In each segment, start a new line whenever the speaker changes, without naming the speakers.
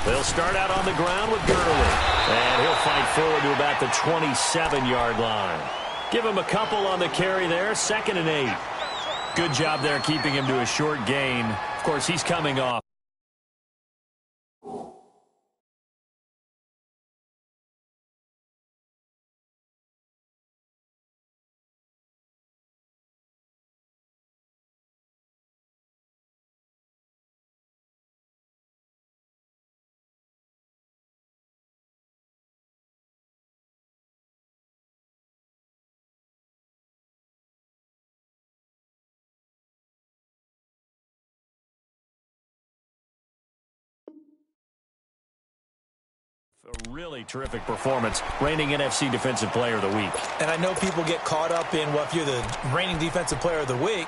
They'll start out on the ground with Gurley. And he'll fight forward to about the 27-yard line. Give him a couple on the carry there, 2nd and 8. Good job there keeping him to a short gain. Of course, he's coming off. A really terrific performance, reigning NFC Defensive Player of the Week.
And I know people get caught up in, well, if you're the reigning Defensive Player of the Week,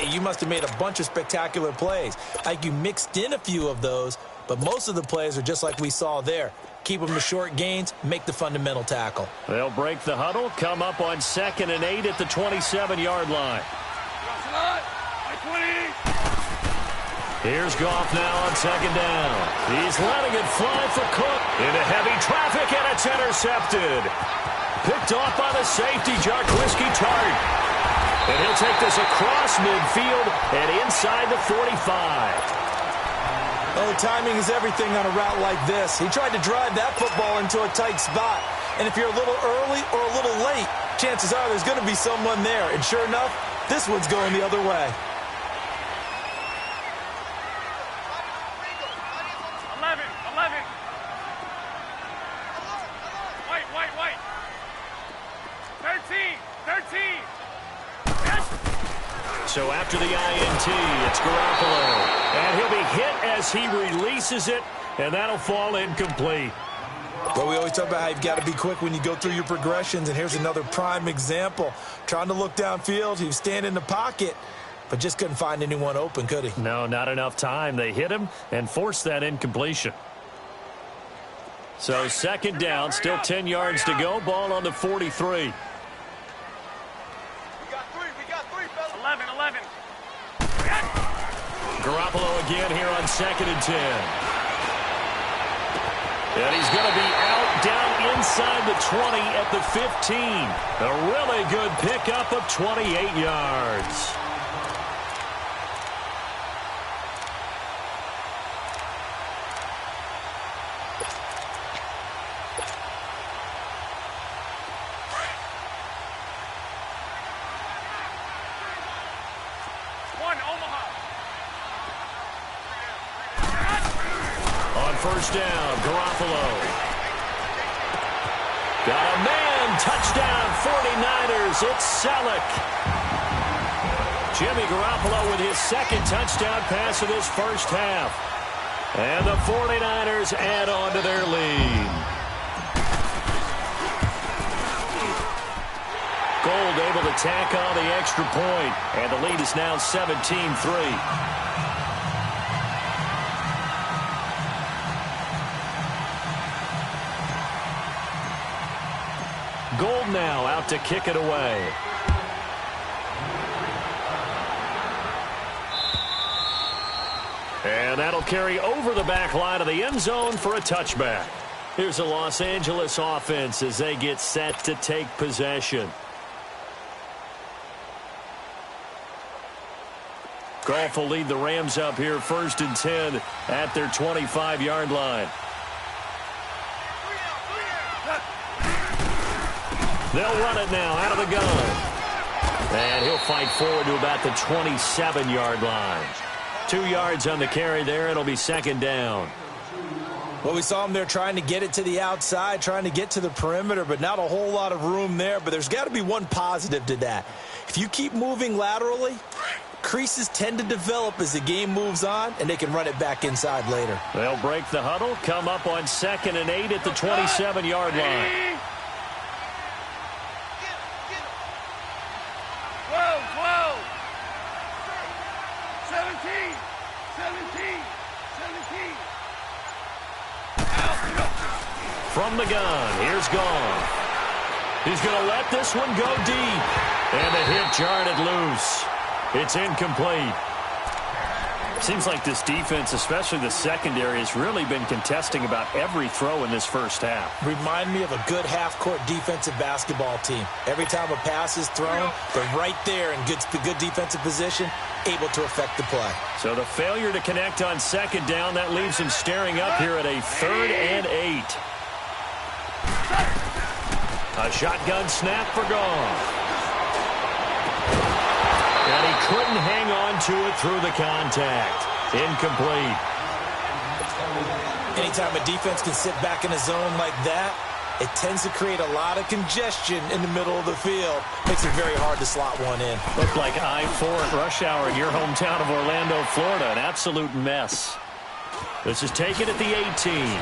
you must have made a bunch of spectacular plays. Like you mixed in a few of those, but most of the plays are just like we saw there. Keep them to short gains, make the fundamental tackle.
They'll break the huddle, come up on 2nd and 8 at the 27-yard line. Here's Goff now on 2nd down. He's letting it fly for Cook. Into heavy traffic, and it's intercepted. Picked off by the safety, Jarquiski Tart. And he'll take this across midfield and inside the 45.
Oh, timing is everything on a route like this. He tried to drive that football into a tight spot. And if you're a little early or a little late, chances are there's going to be someone there. And sure enough, this one's going the other way.
13.
So after the INT, it's Garoppolo. And he'll be hit as he releases it, and that'll fall incomplete.
Well, we always talk about how you've got to be quick when you go through your progressions, and here's another prime example. Trying to look downfield, he was standing in the pocket, but just couldn't find anyone open, could he?
No, not enough time. They hit him and forced that incompletion. So 2nd down, still 10 yards to go. Ball on the 43.
We got 11.
Garoppolo again here on 2nd and 10. And he's going to be out down inside the 20 at the 15. A really good pickup of 28 yards. First down, Garoppolo. Got a man, touchdown, 49ers, it's Selleck. Jimmy Garoppolo with his 2nd touchdown pass of this first half. And the 49ers add on to their lead. Gold able to tack on the extra point, and the lead is now 17-3. Gold now out to kick it away. And that'll carry over the back line of the end zone for a touchback. Here's the Los Angeles offense as they get set to take possession. Goff will lead the Rams up here 1st and 10 at their 25-yard line. They'll run it now out of the gun. And he'll fight forward to about the 27-yard line. 2 yards on the carry there. It'll be 2nd down.
Well, we saw him there trying to get it to the outside, trying to get to the perimeter, but not a whole lot of room there. But there's got to be one positive to that. If you keep moving laterally, creases tend to develop as the game moves on, and they can run it back inside later.
They'll break the huddle, come up on 2nd and 8 at the 27-yard line.
17.
From the gun, here's Goff. He's going to let this one go deep. And the hit jarred it loose. It's incomplete. Seems like this defense, especially the secondary, has really been contesting about every throw in this first half.
Remind me of a good half-court defensive basketball team. Every time a pass is thrown, they're right there in good defensive position, able to affect the play.
So the failure to connect on second down, that leaves him staring up here at a 3rd and 8. A shotgun snap for Goff. And he couldn't hang on to it through the contact. Incomplete.
Anytime a defense can sit back in a zone like that, it tends to create a lot of congestion in the middle of the field. Makes it very hard to slot one in.
Looked like I-4 at rush hour in your hometown of Orlando, Florida. An absolute mess. This is taken at the 18.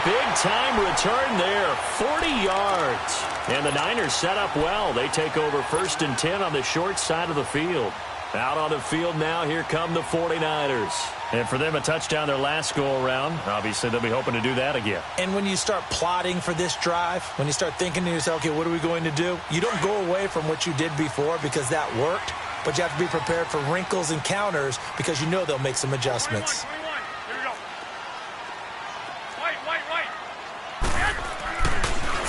Big-time return there, 40 yards. And the Niners set up well. They take over 1st and 10 on the short side of the field. Out on the field now, here come the 49ers. And for them, a touchdown their last go-around. Obviously, they'll be hoping to do that again.
And when you start plotting for this drive, when you start thinking to yourself, okay, what are we going to do? You don't go away from what you did before because that worked, but you have to be prepared for wrinkles and counters because you know they'll make some adjustments.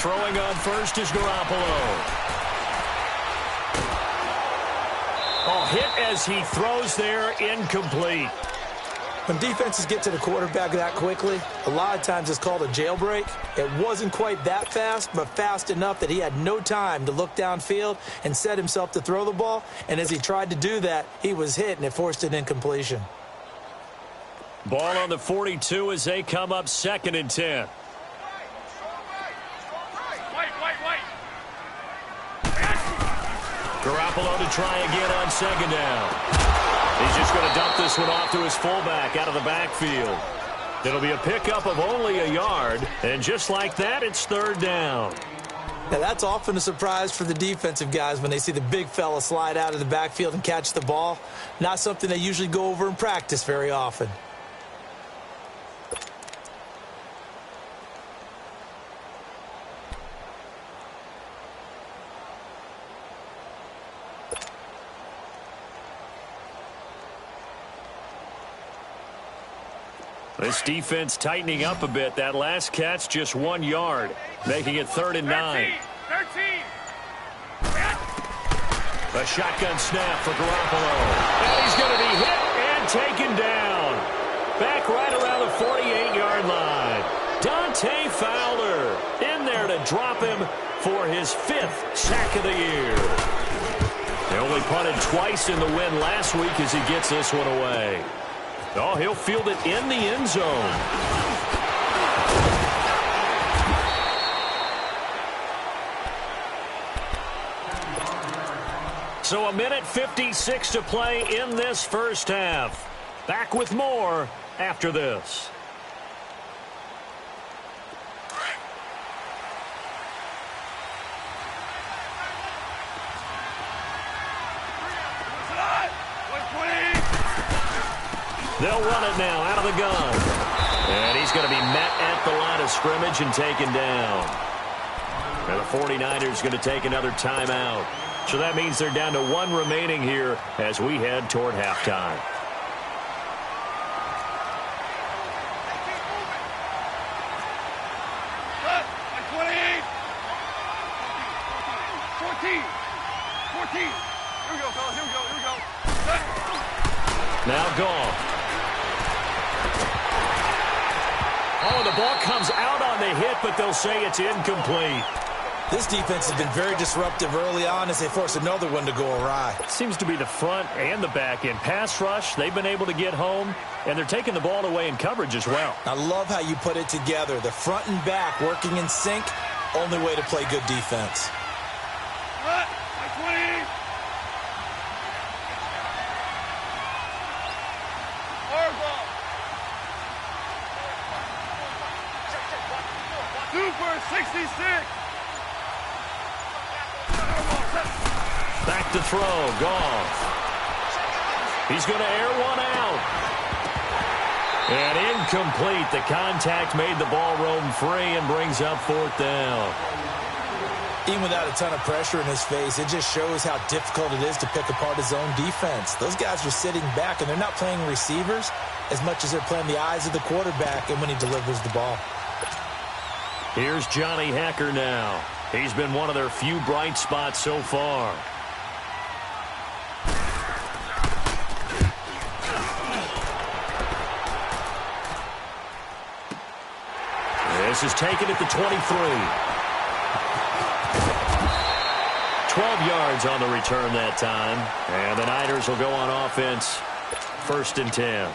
Throwing on first is Garoppolo. Oh, hit as he throws there, incomplete.
When defenses get to the quarterback that quickly, a lot of times it's called a jailbreak. It wasn't quite that fast, but fast enough that he had no time to look downfield and set himself to throw the ball. And as he tried to do that, he was hit, and it forced an incompletion.
Ball on the 42 as they come up 2nd and 10. Garoppolo to try again on 2nd down. He's just going to dump this one off to his fullback out of the backfield. It'll be a pickup of only a yard, and just like that, it's 3rd down.
Now, that's often a surprise for the defensive guys when they see the big fella slide out of the backfield and catch the ball. Not something they usually go over in practice very often.
This defense tightening up a bit. That last catch, just 1 yard, making it 3rd and 9.
13.
A shotgun snap for Garoppolo. And he's going to be hit and taken down. Back right around the 48-yard line. Dante Fowler in there to drop him for his 5th sack of the year. They only punted twice in the win last week as he gets this one away. Oh, he'll field it in the end zone. So 1:56 to play in this first half. Back with more after this. They'll run it now out of the gun. And he's going to be met at the line of scrimmage and taken down. And the 49ers going to take another timeout. So that means they're down to 1 remaining here as we head toward halftime. Now Goff. Oh, the ball comes out on the hit, but they'll say it's incomplete.
This defense has been very disruptive early on as they force another one to go awry.
Seems to be the front and the back end. Pass rush, they've been able to get home, and they're taking the ball away in coverage as well.
I love how you put it together. The front and back working in sync, only way to play good defense.
Super 66.
Back to throw, Goff. He's going to air one out. And incomplete. The contact made the ball roam free and brings up 4th down.
Even without a ton of pressure in his face, it just shows how difficult it is to pick apart his own defense. Those guys are sitting back, and they're not playing receivers as much as they're playing the eyes of the quarterback and when he delivers the ball.
Here's Johnny Hecker now. He's been one of their few bright spots so far. This is taken at the 23. 12 yards on the return that time. And the Niners will go on offense. 1st and 10.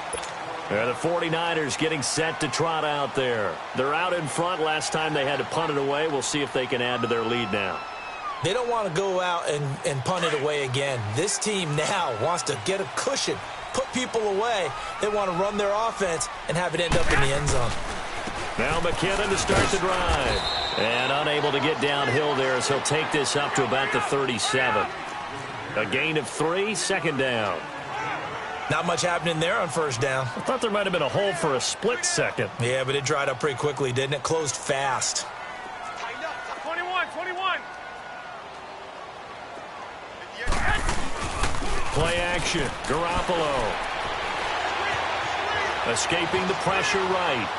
The 49ers getting set to trot out there. They're out in front. Last time they had to punt it away. We'll see if they can add to their lead now.
They don't want to go out and punt it away again. This team now wants to get a cushion, put people away. They want to run their offense and have it end up in the end zone.
Now McKinnon to start the drive. And unable to get downhill there as he'll take this up to about the 37. A gain of 3, 2nd down.
Not much happening there on 1st down.
I thought there might have been a hole for a split second.
Yeah, but it dried up pretty quickly, didn't it? Closed fast.
21, 21.
Play action. Garoppolo. Escaping the pressure right.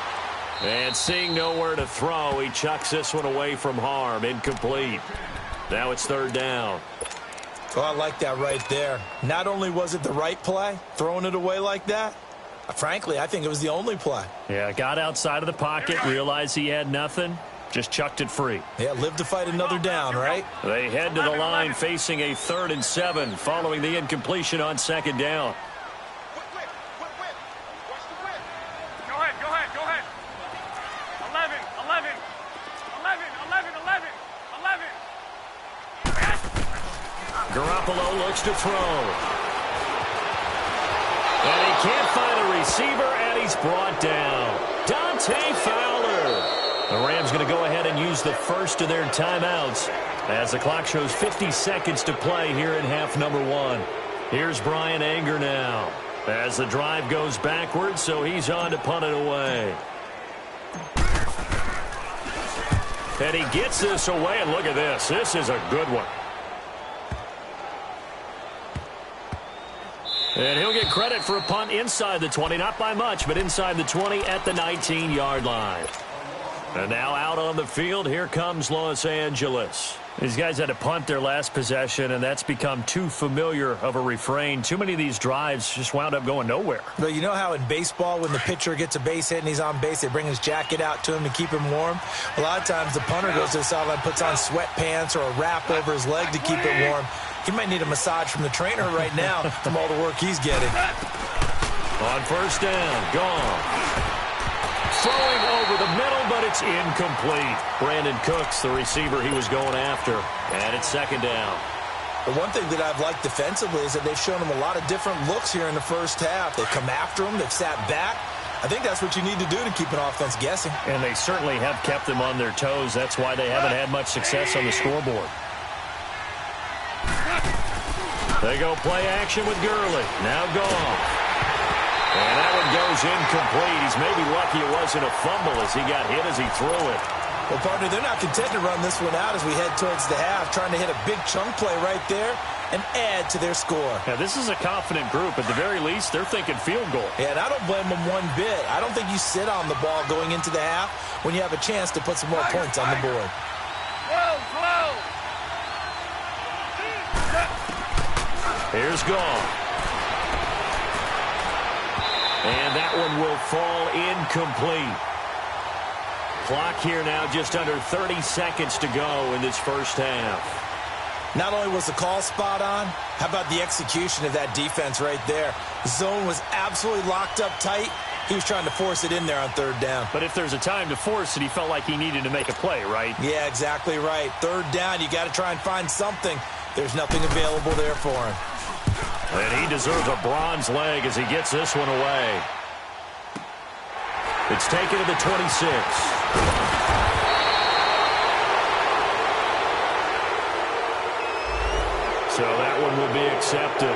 And seeing nowhere to throw, he chucks this one away from harm. Incomplete. Now it's 3rd down.
Oh, I like that right there. Not only was it the right play, throwing it away like that, frankly, I think it was the only play.
Yeah, got outside of the pocket, realized he had nothing, just chucked it free.
Yeah, live to fight another down, right?
They head to the line facing a 3rd and 7 following the incompletion on 2nd down. Garoppolo looks to throw. And he can't find a receiver, and he's brought down. Dante Fowler. The Rams going to go ahead and use the first of their timeouts as the clock shows 50 seconds to play here in half number 1. Here's Brian Anger now as the drive goes backwards, so he's on to punt it away. And he gets this away, and look at this. This is a good one. And he'll get credit for a punt inside the 20, not by much, but inside the 20 at the 19-yard line. And now out on the field, here comes Los Angeles. These guys had to punt their last possession, and that's become too familiar of a refrain. Too many of these drives just wound up going nowhere.
But you know how in baseball, when the pitcher gets a base hit and he's on base, they bring his jacket out to him to keep him warm? A lot of times the punter goes to the sideline, puts on sweatpants or a wrap over his leg to keep it warm. He might need a massage from the trainer right now from all the work he's getting.
On 1st down, gone. Throwing over the middle, but it's incomplete. Brandon Cooks, the receiver he was going after. And it's 2nd down.
The one thing that I've liked defensively is that they've shown him a lot of different looks here in the 1st half. They've come after him. They've sat back. I think that's what you need to do to keep an offense guessing.
And they certainly have kept them on their toes. That's why they haven't had much success on the scoreboard. They go play action with Gurley. Now gone. And that one goes incomplete. He's maybe lucky it wasn't a fumble as he got hit as he threw it.
Well, partner, they're not content to run this one out as we head towards the half, trying to hit a big chunk play right there and add to their score.
Now, this is a confident group. At the very least, they're thinking field goal.
Yeah, and I don't blame them one bit. I don't think you sit on the ball going into the half when you have a chance to put some more points on the board.
Here's Gall. And that one will fall incomplete. Clock here now just under 30 seconds to go in this 1st half.
Not only was the call spot on, how about the execution of that defense right there? The zone was absolutely locked up tight. He was trying to force it in there on 3rd down.
But if there's a time to force it, he felt like he needed to make a play, right?
Yeah, exactly right. 3rd down, you got to try and find something. There's nothing available there for him.
And he deserves a bronze leg as he gets this one away. It's taken to the 26. So that one will be accepted.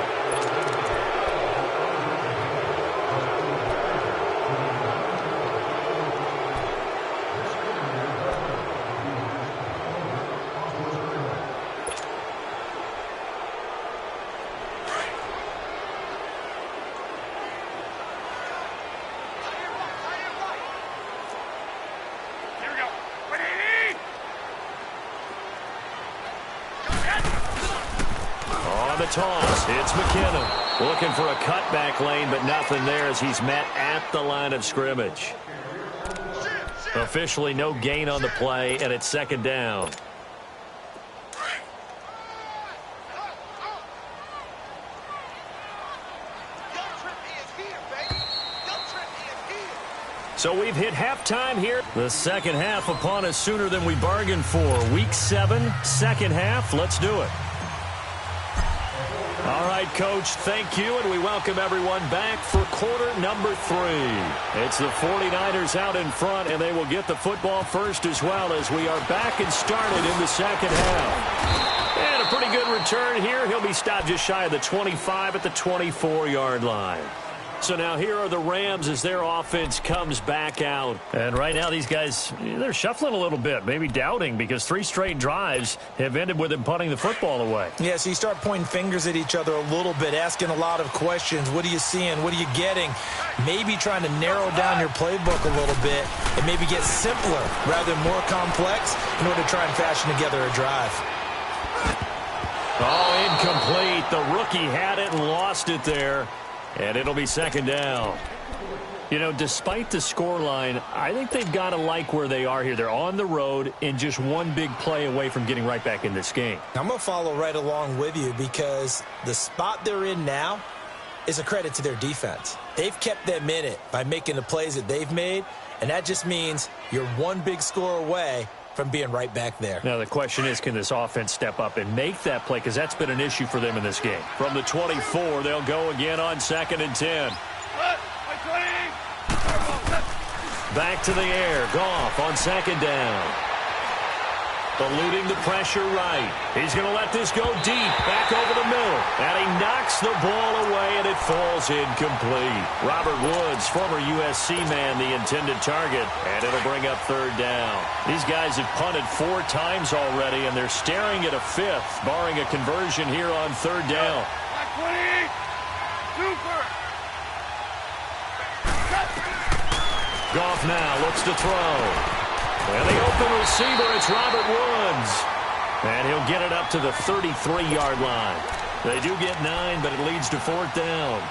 On the toss, it's McKinnon. Looking for a cutback lane, but nothing there as he's met at the line of scrimmage. Officially no gain on the play, and it's second down. So we've hit halftime here. The second half upon us sooner than we bargained for. Week 7, second half. Let's do it. All right, Coach, thank you, and we welcome everyone back for quarter number 3. It's the 49ers out in front, and they will get the football first as well as we are back and started in the second half. And a pretty good return here. He'll be stopped just shy of the 25 at the 24-yard line. So now here are the Rams as their offense comes back out. And right now these guys, they're shuffling a little bit, maybe doubting, because 3 straight drives have ended with them punting the football away.
Yeah, so you start pointing fingers at each other a little bit, asking a lot of questions. What are you seeing? What are you getting? Maybe trying to narrow down your playbook a little bit and maybe get simpler rather than more complex in order to try and fashion together a drive.
Oh, incomplete. The rookie had it and lost it there. And it'll be second down. You know, despite the scoreline, I think they've got to like where they are here. They're on the road and just one big play away from getting right back in this game.
I'm going to follow right along with you because the spot they're in now is a credit to their defense. They've kept them in it by making the plays that they've made, and that just means you're one big score away from being right back there.
Now the question is, can this offense step up and make that play? Because that's been an issue for them in this game. From the 24, they'll go again on 2nd and 10. Back to the air. Goff on 2nd down. Eluding the pressure right. He's going to let this go deep. Back over the middle. And he knocks the ball away, and it falls incomplete. Robert Woods, former USC man, the intended target. And it'll bring up 3rd down. These guys have punted 4 times already, and they're staring at a 5th, barring a conversion here on 3rd down. Goff now looks to throw. And the open receiver, it's Robert Woods. And he'll get it up to the 33-yard line. They do get 9, but it leads to 4th down.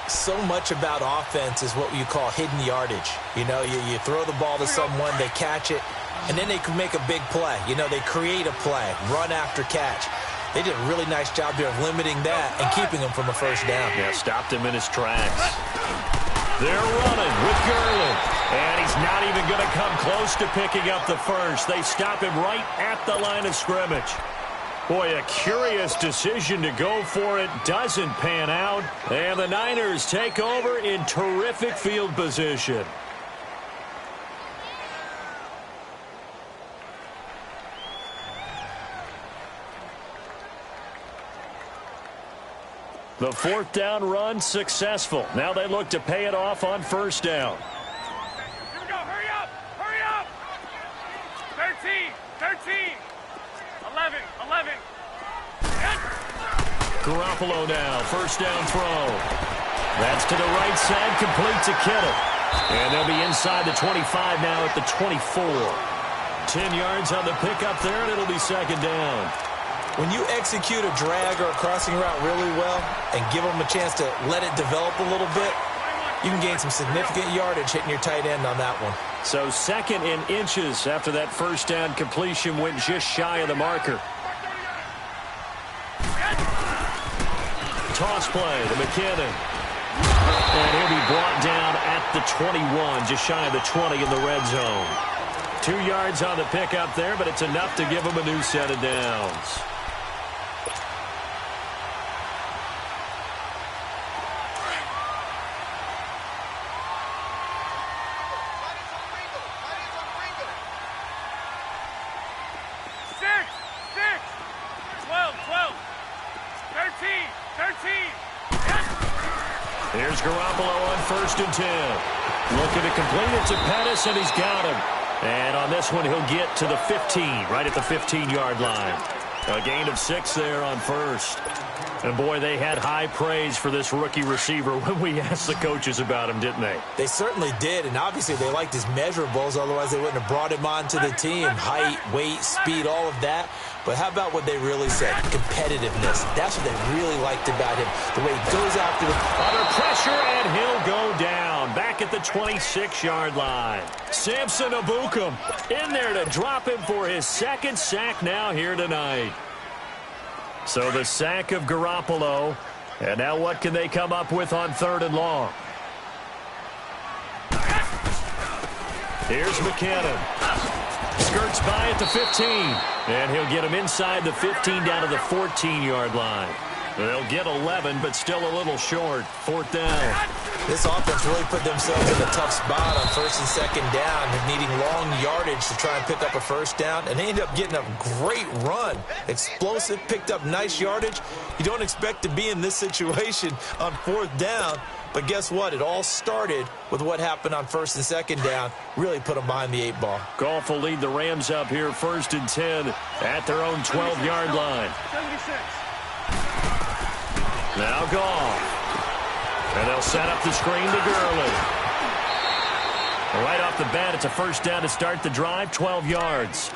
So much about offense is what you call hidden yardage. You know, you throw the ball to someone, they catch it, and then they can make a big play. You know, they create a play, run after catch. They did a really nice job there of limiting that and keeping him from a 1st down.
Yeah, stopped him in his tracks. They're running with Gurley. And he's not even going to come close to picking up the 1st. They stop him right at the line of scrimmage. Boy, a curious decision to go for it. Doesn't pan out. And the Niners take over in terrific field position. The 4th down run successful. Now they look to pay it off on 1st down.
Here we go. Hurry up. Hurry up. 13. 11.
Garoppolo now. 1st down throw. That's to the right side. Complete to Kittle. And they'll be inside the 25 now at the 24. 10 yards on the pickup there, and it'll be 2nd down.
When you execute a drag or a crossing route really well and give them a chance to let it develop a little bit, you can gain some significant yardage hitting your tight end on that one.
So 2nd in inches after that 1st down completion went just shy of the marker. Toss play to McKinnon. And he'll be brought down at the 21, just shy of the 20 in the red zone. 2 yards on the pickup there, but it's enough to give him a new set of downs. Here's Garoppolo on 1st and 10. Looking to complete it to Pettis, and he's got him. And on this one, he'll get to the 15, right at the 15-yard line. A gain of 6 there on 1st. And, boy, they had high praise for this rookie receiver when we asked the coaches about him, didn't they?
They certainly did, and obviously they liked his measurables. Otherwise, they wouldn't have brought him onto the team. Height, weight, speed, all of that. But how about what they really said? Competitiveness. That's what they really liked about him. The way he goes after the...
Under pressure, and he'll go down. Back at the 26-yard line. Samson Abukum in there to drop him for his second sack now here tonight. So the sack of Garoppolo. And now what can they come up with on 3rd and long? Here's McKinnon. Skirts by at the 15. And he'll get him inside the 15 down to the 14-yard line. They'll get 11, but still a little short. 4th down.
This offense really put themselves in a tough spot on 1st and 2nd down, needing long yardage to try and pick up a 1st down, and they ended up getting a great run. Explosive, picked up nice yardage. You don't expect to be in this situation on 4th down, but guess what? It all started with what happened on 1st and 2nd down. Really put them behind the 8 ball.
Goff will lead the Rams up here 1st and 10 at their own 12-yard line.
76.
Now Goff. And they'll set up the screen to Gurley. Right off the bat, it's a 1st down to start the drive, 12 yards.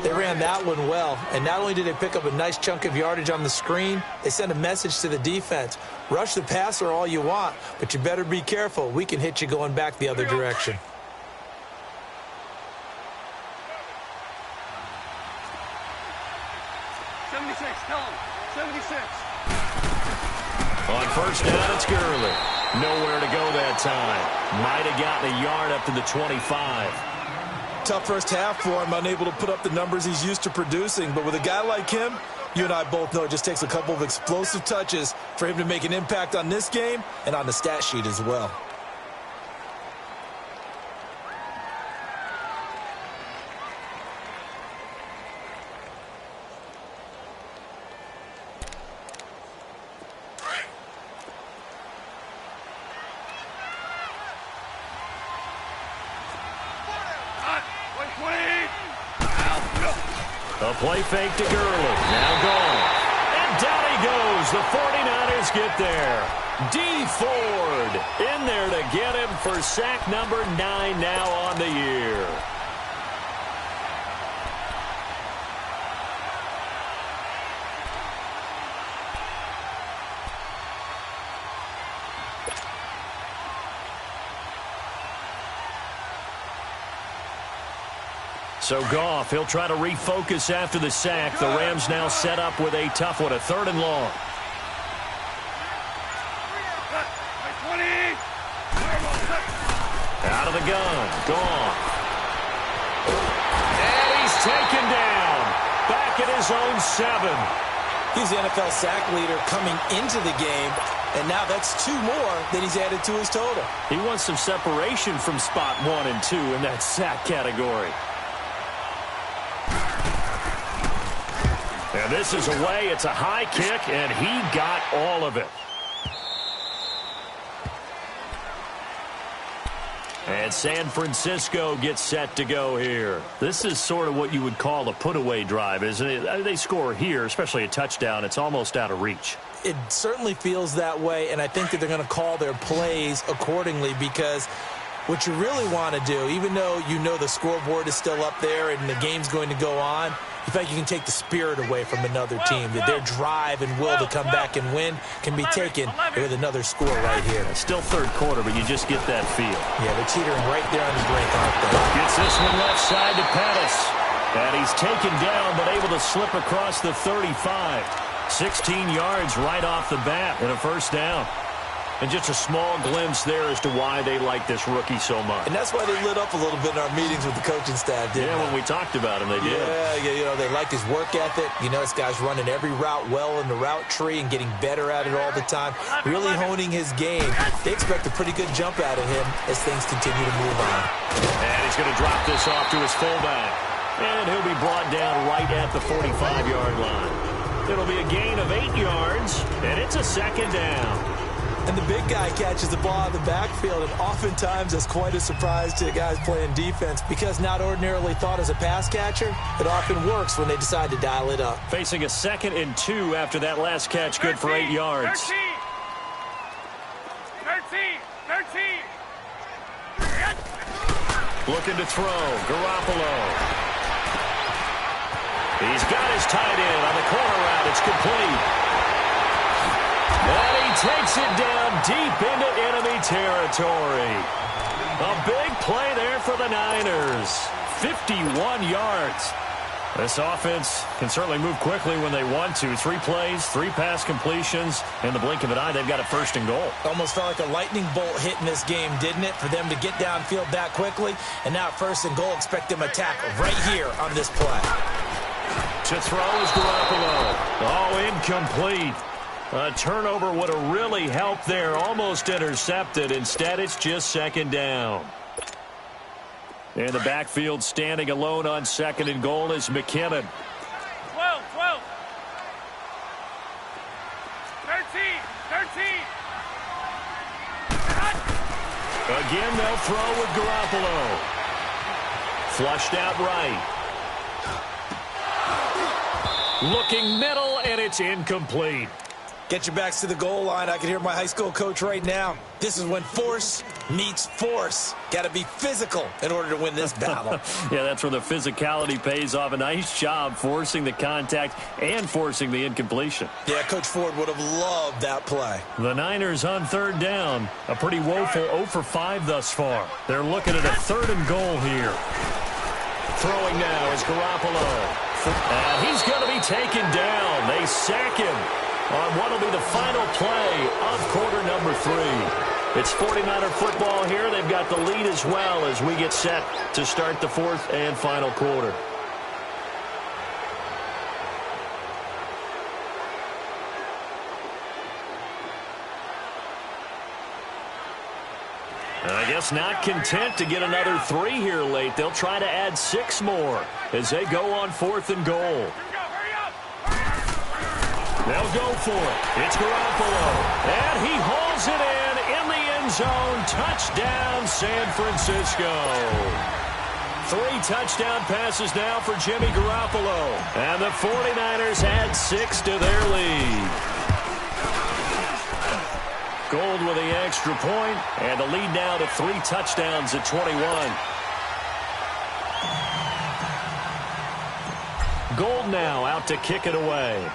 They ran that one well, and not only did they pick up a nice chunk of yardage on the screen, they sent a message to the defense. Rush the passer all you want, but you better be careful. We can hit you going back the other direction.
Tell him. 76.
On 1st down, it's Gurley. Nowhere to go that time. Might have gotten a yard up to the 25.
Tough first half for him, unable to put up the numbers he's used to producing. But with a guy like him, you and I both know it just takes a couple of explosive touches for him to make an impact on this game and on the stat sheet as well.
A play fake to Gurley. Now gone. And down he goes. The 49ers get there. D. Ford in there to get him for sack number 9 now on the year. So Goff, he'll try to refocus after the sack. The Rams now set up with a tough one, a 3rd and long. Out of the gun, Goff. And he's taken down. Back at his own 7.
He's the NFL sack leader coming into the game, and now that's 2 more that he's added to his total.
He wants some separation from spot 1 and 2 in that sack category. And this is away. It's a high kick, and he got all of it. And San Francisco gets set to go here. This is sort of what you would call a put-away drive, isn't it? They score here, especially a touchdown. It's almost out of reach.
It certainly feels that way, and I think that they're going to call their plays accordingly, because what you really want to do, even though you know the scoreboard is still up there and the game's going to go on, in fact, you can take the spirit away from another team. That their drive and will to come back and win can be taken with another score right here.
Still 3rd quarter, but you just get that feel.
Yeah, they're teetering right there on the brink, aren't they?
Gets this one left side to Pettis. And he's taken down, but able to slip across the 35. 16 yards right off the bat and a 1st down. And just a small glimpse there as to why they like this rookie so much.
And that's why they lit up a little bit in our meetings with the coaching staff, didn't they?
When we talked about him, they did.
Yeah, you know, they liked his work ethic. You know, this guy's running every route well in the route tree and getting better at it all the time. Really honing his game. They expect a pretty good jump out of him as things continue to move on.
And he's going to drop this off to his fullback. And he'll be brought down right at the 45-yard line. It'll be a gain of 8 yards, and it's a 2nd down.
And the big guy catches the ball out of the backfield, and oftentimes that's quite a surprise to the guys playing defense, because not ordinarily thought as a pass catcher, it often works when they decide to dial it up.
Facing a 2nd and 2 after that last catch, good for 8 yards.
13.
Looking to throw, Garoppolo. He's got his tight end on the corner route. It's complete. And he takes it down deep into enemy territory. A big play there for the Niners. 51 yards. This offense can certainly move quickly when they want to. 3 plays, 3 pass completions. In the blink of an eye, they've got a first and goal.
Almost felt like a lightning bolt hit in this game, didn't it? For them to get downfield that quickly. And now first and goal, expect them to attack right here on this play.
To throw is Garoppolo. Oh, incomplete. A turnover would have really helped there. Almost intercepted. Instead, it's just second down. In the backfield, standing alone on second and goal is McKinnon.
12, 12. 13, 13.
Again, they'll throw with Garoppolo. Flushed out right. Looking middle, and it's incomplete.
Get your backs to the goal line. I can hear my high school coach right now. This is when force meets force. Got to be physical in order to win this battle.
Yeah, that's where the physicality pays off. A nice job forcing the contact and forcing the incompletion.
Yeah, Coach Ford would have loved that play.
The Niners on third down. A pretty woeful 0 for 5 thus far. They're looking at a third and goal here. Throwing now is Garoppolo. And he's going to be taken down. They sack him on what will be the final play of quarter number 3. It's 49er football here. They've got the lead as well as we get set to start the 4th and final quarter. I guess not content to get another 3 here late. They'll try to add 6 more as they go on 4th and goal. They'll go for it. It's Garoppolo. And he hauls it in the end zone. Touchdown, San Francisco. 3 touchdown passes now for Jimmy Garoppolo. And the 49ers add 6 to their lead. Gold with the extra point, and the lead now to 3 touchdowns at 21. Gold now out to kick it away.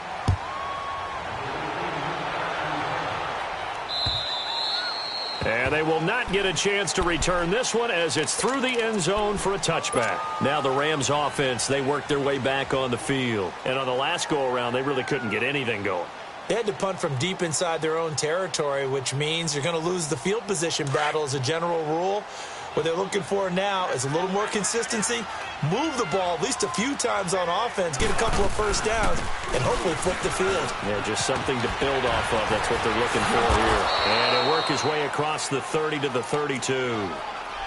And they will not get a chance to return this one as it's through the end zone for a touchback. Now the Rams offense, they worked their way back on the field. And on the last go-around, they really couldn't get anything going.
They had to punt from deep inside their own territory, which means you're going to lose the field position battle as a general rule. What they're looking for now is a little more consistency, move the ball at least a few times on offense, get a couple of first downs, and hopefully flip the field.
Yeah, just something to build off of. That's what they're looking for here. And he'll work his way across the 30 to the 32.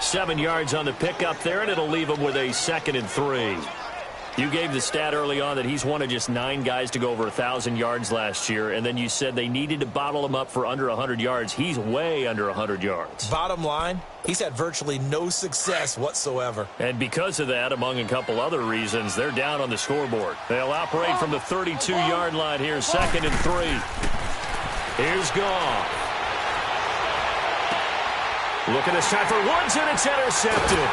7 yards on the pickup there, and it'll leave him with a 2nd and 3. You gave the stat early on that he's one of just 9 guys to go over 1,000 yards last year, and then you said they needed to bottle him up for under 100 yards. He's way under 100 yards.
Bottom line, he's had virtually no success whatsoever.
And because of that, among a couple other reasons, they're down on the scoreboard. They'll operate from the 32-yard line here, 2nd and 3. Here's Goff. Looking this time for Woods, and it's intercepted.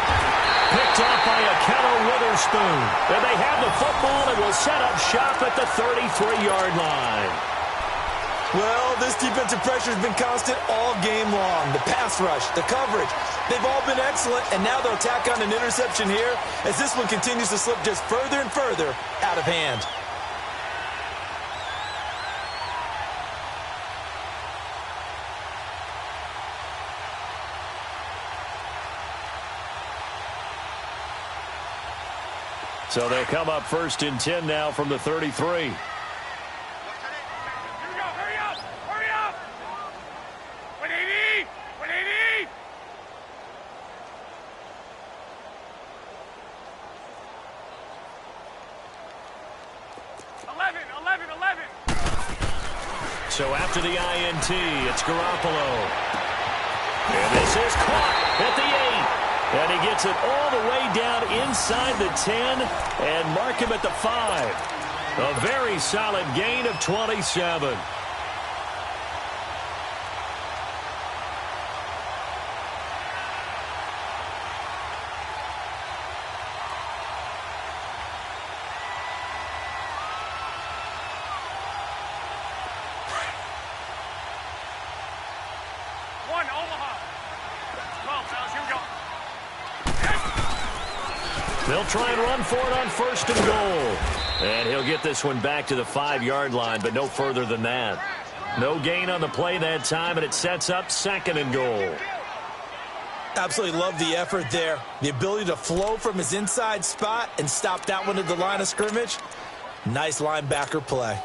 Picked off by Akello Witherspoon. And they have the football and will set up shop at the 33-yard line.
Well, this defensive pressure has been constant all game long. The pass rush, the coverage, they've all been excellent, and now they'll tack on an interception here as this one continues to slip just further and further out of hand.
So they'll come up 1st and 10 now from the 33.
Hurry up! Hurry up! 180! 180!
So after the INT, it's Garoppolo. And this is caught at the 8. And he gets it all the way down inside the 10 and mark him at the 5. A very solid gain of 27. They'll try and run for it on 1st and goal. And he'll get this one back to the 5-yard line, but no further than that. No gain on the play that time, and it sets up 2nd and goal.
Absolutely love the effort there. The ability to flow from his inside spot and stop that one at the line of scrimmage. Nice linebacker play.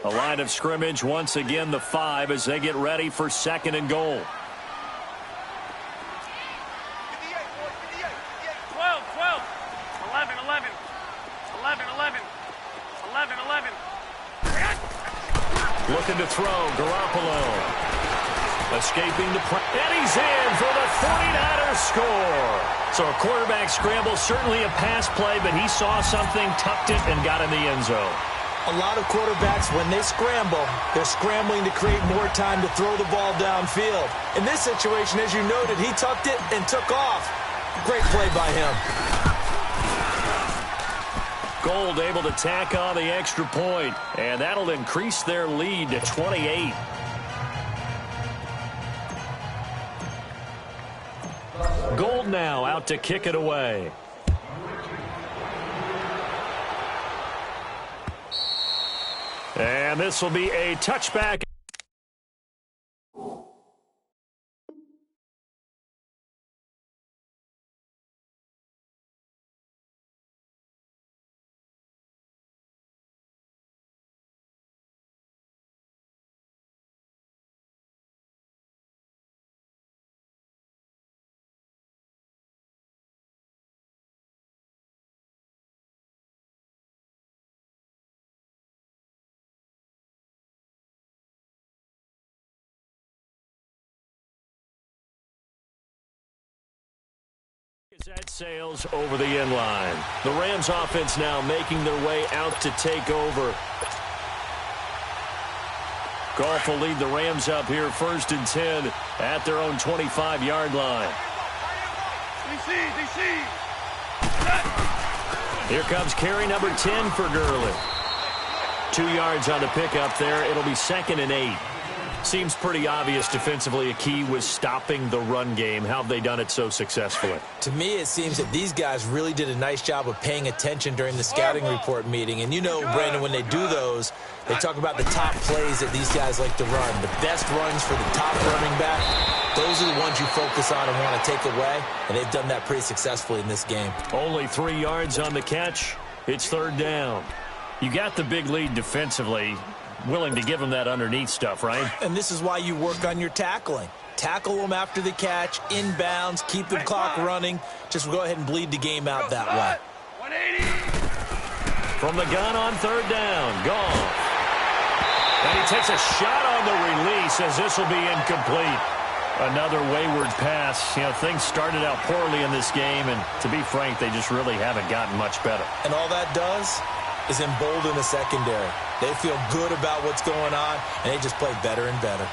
A line of scrimmage, once again, the 5 as they get ready for 2nd and goal.
12, 12, 11, 11, 11, 11, 11, 11.
Looking to throw, Garoppolo. Escaping the play, and he's in for the 49ers score. So a quarterback scramble, certainly a pass play, but he saw something, tucked it, and got in the end zone.
A lot of quarterbacks, when they scramble, they're scrambling to create more time to throw the ball downfield. In this situation, as you noted, he tucked it and took off. Great play by him.
Gold able to tack on the extra point, and that'll increase their lead to 28. Gold now out to kick it away. And this will be a touchback. That sails over the end line. The Rams offense now making their way out to take over. Goff will lead the Rams up here 1st and 10 at their own 25-yard line.
DC.
Here comes carry number 10 for Gurley. 2 yards on the pickup there. It'll be 2nd and 8. Seems pretty obvious defensively a key was stopping the run game. How have they done it so successfully?
To me, it seems that these guys really did a nice job of paying attention during the scouting report meeting. And you know, Brandon, when they do those, they talk about the top plays that these guys like to run. The best runs for the top running back, those are the ones you focus on and want to take away. And they've done that pretty successfully in this game.
Only 3 yards on the catch. It's 3rd down. You got the big lead defensively. Willing to give them that underneath stuff, right?
And this is why you work on your tackling. Tackle them after the catch, inbounds, keep the clock running. Just go ahead and bleed the game out that way.
180.
From the gun on 3rd down, Goff. And he takes a shot on the release as this will be incomplete. Another wayward pass. You know, things started out poorly in this game, and to be frank, they just really haven't gotten much better.
And all that does is embolden the secondary. They feel good about what's going on, and they just play better and better.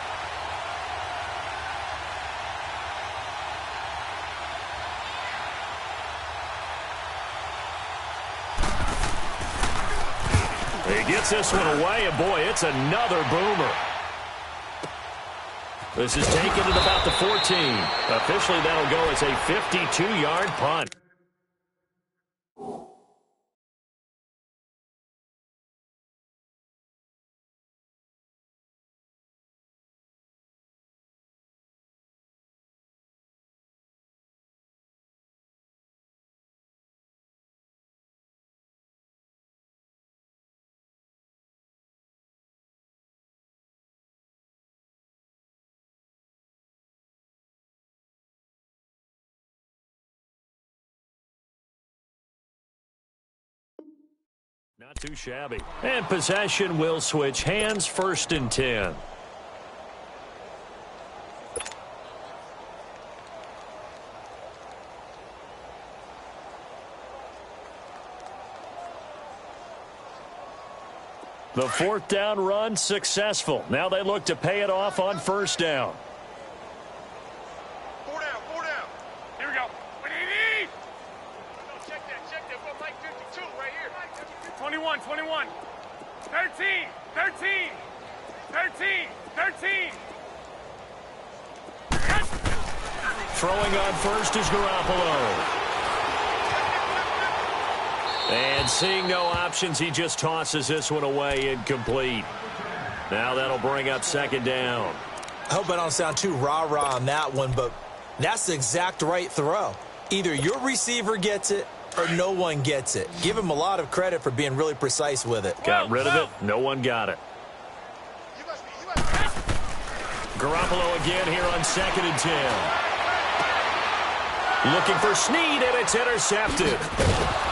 He gets this one away, and boy, it's another boomer. This is taken at about the 14. Officially, that'll go as a 52-yard punt. Not too shabby. And possession will switch hands, 1st and 10. The 4th down run successful. Now they look to pay it off on 1st down.
4 down. Here we go. 180. Check that. What Mike 52 right here. 21. 13.
Throwing on 1st is Garoppolo. And seeing no options, he just tosses this one away incomplete. Now that'll bring up second down.
I hope I don't sound too rah-rah on that one, but that's the exact right throw. Either your receiver gets it or no one gets it. Give him a lot of credit for being really precise with it.
Got rid of it. No one got it. Garoppolo again here on 2nd and 10. Looking for Snead, and it's intercepted.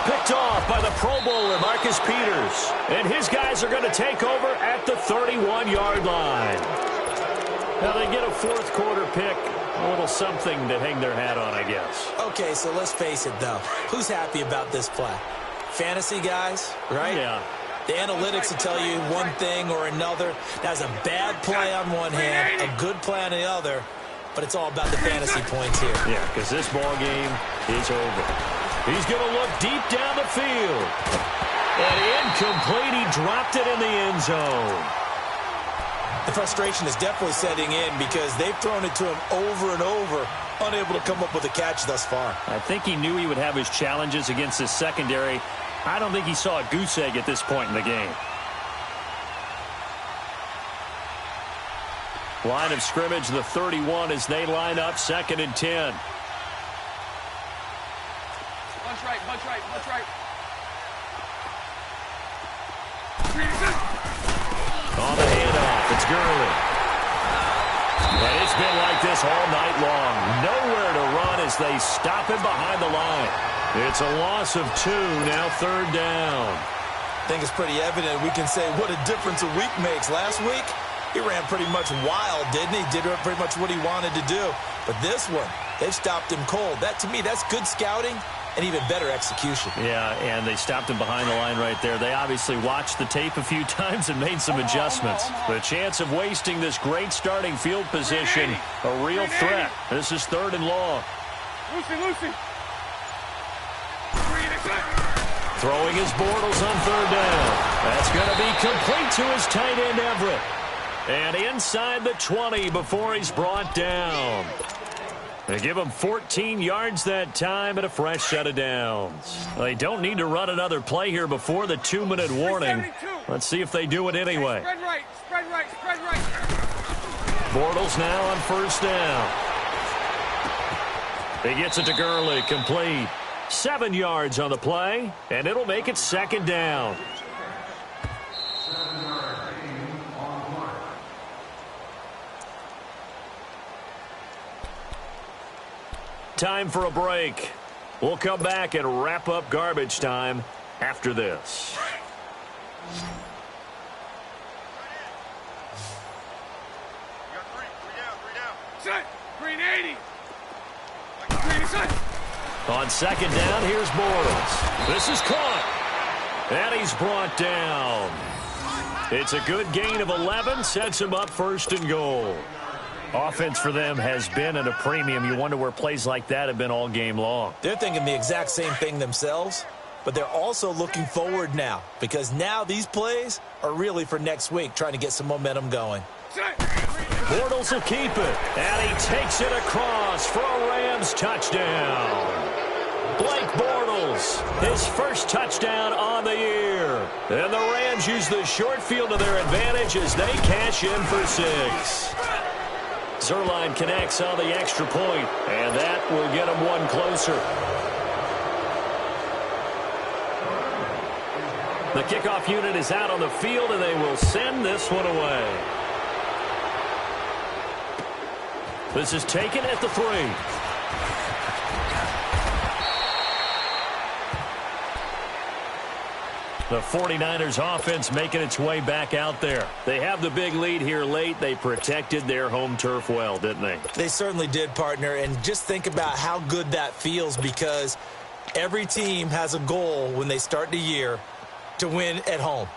Picked off by the Pro Bowler, Marcus Peters. And his guys are going to take over at the 31-yard line. Now they get a fourth quarter pick. A little something to hang their hat on, I guess.
Okay, so let's face it, though. Who's happy about this play? Fantasy guys, right?
Yeah.
The analytics will tell you one thing or another. That's a bad play on one hand, a good play on the other. But it's all about the fantasy points here.
Yeah, because this ball game is over. He's going to look deep down the field. And incomplete. He dropped it in the end zone.
The frustration is definitely setting in because they've thrown it to him over and over, unable to come up with a catch thus far.
I think he knew he would have his challenges against his secondary. I don't think he saw a goose egg at this point in the game. Line of scrimmage, the 31, as they line up 2nd and 10.
Bunch right, bunch right, bunch right.
On the handoff, it's Gurley. And it's been like this all night long. Nowhere to run as they stop him behind the line. It's a loss of 2, now 3rd down.
I think it's pretty evident. We can say what a difference a week makes. Last week, he ran pretty much wild, didn't he? Did pretty much what he wanted to do. But this one, they've stopped him cold. That, to me, that's good scouting and even better execution.
Yeah, and they stopped him behind the line right there. They obviously watched the tape a few times and made some adjustments. The chance of wasting this great starting field position, a real threat. This is 3rd and long.
Lucy.
Throwing his Bortles on 3rd down. That's going to be complete to his tight end, Everett. And inside the 20 before he's brought down. They give him 14 yards that time and a fresh set of downs. They don't need to run another play here before the 2-minute warning. Let's see if they do it anyway.
Spread right, spread right, spread right.
Bortles now on 1st down. He gets it to Gurley, complete. 7 yards on the play, and it'll make it 2nd down. Time for a break. We'll come back and wrap up garbage time after this.
Set, green 80. Green set.
On 2nd down, here's Bortles. This is caught. And he's brought down. It's a good gain of 11, sets him up 1st and goal. Offense for them has been at a premium. You wonder where plays like that have been all game long.
They're thinking the exact same thing themselves, but they're also looking forward now because now these plays are really for next week, trying to get some momentum going.
Bortles will keep it, and he takes it across for a Rams touchdown. Blake Bortles, his first touchdown on the year. And the Rams use the short field to their advantage as they cash in for 6. Zerline connects on the extra point, and that will get him one closer. The kickoff unit is out on the field, and they will send this one away. This is taken at the 3. The 49ers offense making its way back out there. They have the big lead here late. They protected their home turf well, didn't they?
They certainly did, partner. And just think about how good that feels because every team has a goal when they start the year to win at home.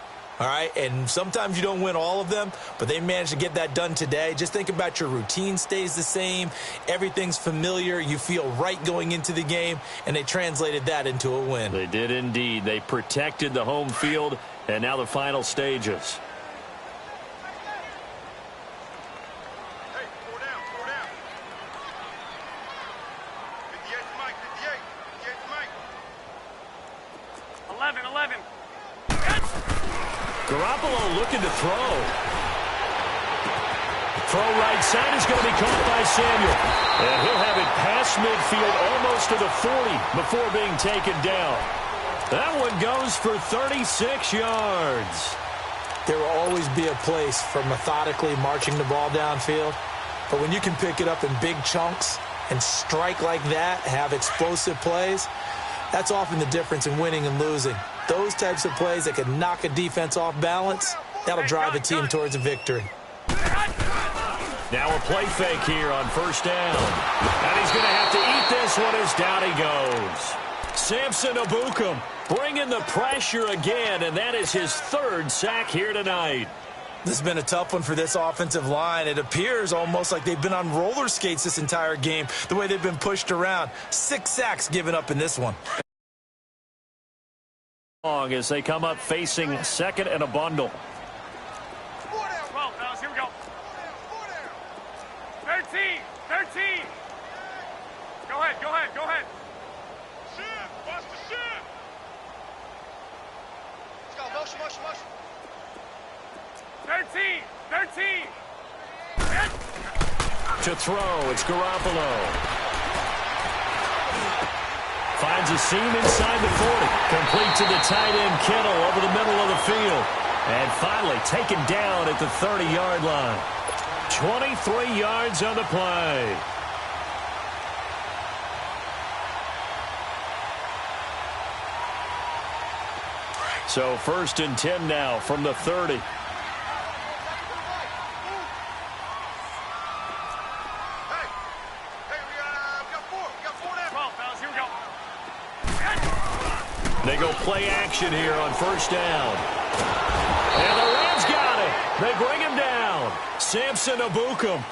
All right, and sometimes you don't win all of them, but they managed to get that done today. Just think about your routine stays the same. Everything's familiar. You feel right going into the game, and they translated that into a win.
They did indeed. They protected the home field, and now the final stages.
Hey, 4 down, 4 down. 58 Mike, 58 Mike. 11.
Garoppolo looking to throw. Throw right side is going to be caught by Samuel. And he'll have it past midfield almost to the 40 before being taken down. That one goes for 36 yards.
There will always be a place for methodically marching the ball downfield. But when you can pick it up in big chunks and strike like that, have explosive plays, that's often the difference in winning and losing. Those types of plays that can knock a defense off balance, that'll drive a team towards a victory.
Now a play fake here on first down. And he's going to have to eat this one as down he goes. Samson Ebukam bringing the pressure again, and that is his third sack here tonight.
This has been a tough one for this offensive line. It appears almost like they've been on roller skates this entire game, the way they've been pushed around. 6 sacks given up in this one.
As they come up facing second and a bundle.
12, fellas, here we go. 13. Go ahead. Shift, watch the shift. Let's go, motion. 13.
To throw, it's Garoppolo. Finds a seam inside the 40. Complete to the tight end, Kittle, over the middle of the field. And finally taken down at the 30-yard line. 23 yards on the play. So first and 10 now from the 30.
We got four now. 12, fellas, here we go.
They go play action here on first down. And the Rams got it. They bring him down. Samson Ebukam